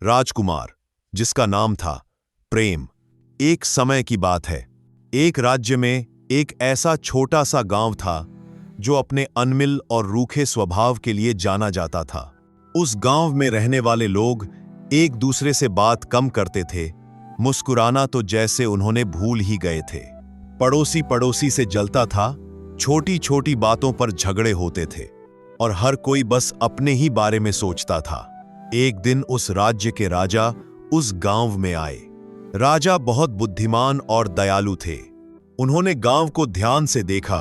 राजकुमार, जिसका नाम था प्रेम। एक समय की बात है। एक राज्य में एक ऐसा छोटा सा गांव था जो अपने अनमिल और रूखे स्वभाव के लिए जाना जाता था। उस गांव में रहने वाले लोग एक दूसरे से बात कम करते थे। मुस्कुराना तो जैसे उन्होंने भूल ही गए थे। पड़ोसी पड़ोसी से जलता था, छोटी छोटी बातों पर झगड़े होते थे और हर कोई बस अपने ही बारे में सोचता था। एक दिन उस राज्य के राजा उस गांव में आए। राजा बहुत बुद्धिमान और दयालु थे। उन्होंने गांव को ध्यान से देखा।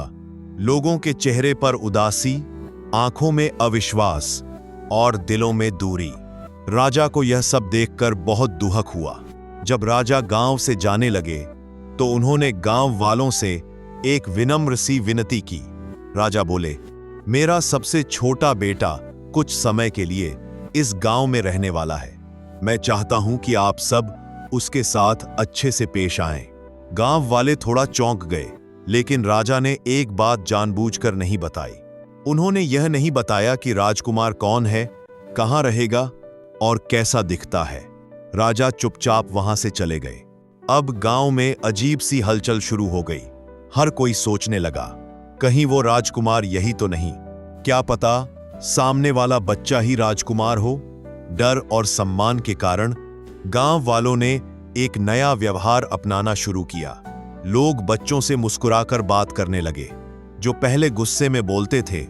लोगों के चेहरे पर उदासी, आंखों में अविश्वास और दिलों में दूरी। राजा को यह सब देखकर बहुत दुख हुआ। जब राजा गांव से जाने लगे तो उन्होंने गांव वालों से एक विनम्र सी विनती की। राजा बोले, मेरा सबसे छोटा बेटा कुछ समय के लिए इस गांव में रहने वाला है। मैं चाहता हूं कि आप सब उसके साथ अच्छे से पेश आएं। गांव वाले थोड़ा चौंक गए, लेकिन राजा ने एक बात जानबूझकर नहीं बताई। उन्होंने यह नहीं बताया कि राजकुमार कौन है, कहां रहेगा और कैसा दिखता है। राजा चुपचाप वहां से चले गए। अब गांव में अजीब सी हलचल शुरू हो गई। हर कोई सोचने लगा, कहीं वो राजकुमार यही तो नहीं? क्या पता सामने वाला बच्चा ही राजकुमार हो। डर और सम्मान के कारण गांव वालों ने एक नया व्यवहार अपनाना शुरू किया। लोग बच्चों से मुस्कुराकर बात करने लगे। जो पहले गुस्से में बोलते थे,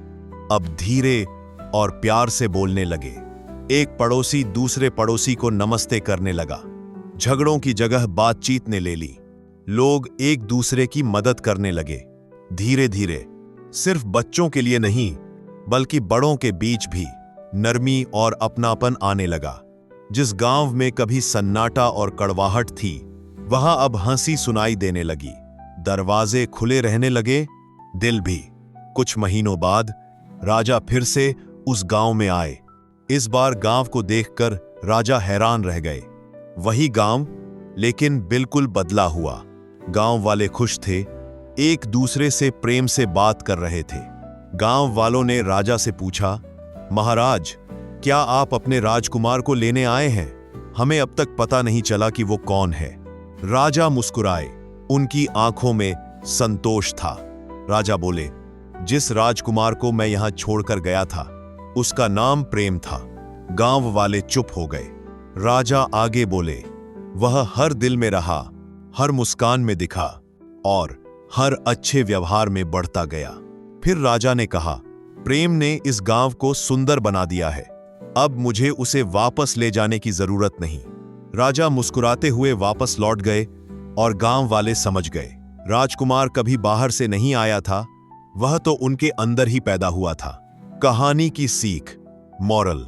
अब धीरे और प्यार से बोलने लगे। एक पड़ोसी दूसरे पड़ोसी को नमस्ते करने लगा। झगड़ों की जगह बातचीत ने ले ली। लोग एक दूसरे की मदद करने लगे। धीरे धीरे सिर्फ बच्चों के लिए नहीं, बल्कि बड़ों के बीच भी नरमी और अपनापन आने लगा। जिस गांव में कभी सन्नाटा और कड़वाहट थी, वहां अब हंसी सुनाई देने लगी। दरवाजे खुले रहने लगे, दिल भी। कुछ महीनों बाद राजा फिर से उस गांव में आए। इस बार गांव को देखकर राजा हैरान रह गए। वही गांव, लेकिन बिल्कुल बदला हुआ। गांव वाले खुश थे, एक दूसरे से प्रेम से बात कर रहे थे। गांव वालों ने राजा से पूछा, महाराज, क्या आप अपने राजकुमार को लेने आए हैं? हमें अब तक पता नहीं चला कि वो कौन है। राजा मुस्कुराए, उनकी आंखों में संतोष था। राजा बोले, जिस राजकुमार को मैं यहां छोड़कर गया था, उसका नाम प्रेम था। गांव वाले चुप हो गए। राजा आगे बोले, वह हर दिल में रहा, हर मुस्कान में दिखा और हर अच्छे व्यवहार में बढ़ता गया। फिर राजा ने कहा, प्रेम ने इस गांव को सुंदर बना दिया है। अब मुझे उसे वापस ले जाने की जरूरत नहीं। राजा मुस्कुराते हुए वापस लौट गए और गांव वाले समझ गए, राजकुमार कभी बाहर से नहीं आया था, वह तो उनके अंदर ही पैदा हुआ था। कहानी की सीख, मॉरल,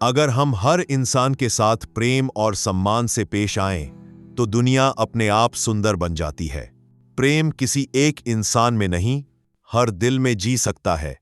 अगर हम हर इंसान के साथ प्रेम और सम्मान से पेश आएं, तो दुनिया अपने आप सुंदर बन जाती है। प्रेम किसी एक इंसान में नहीं, हर दिल में जी सकता है।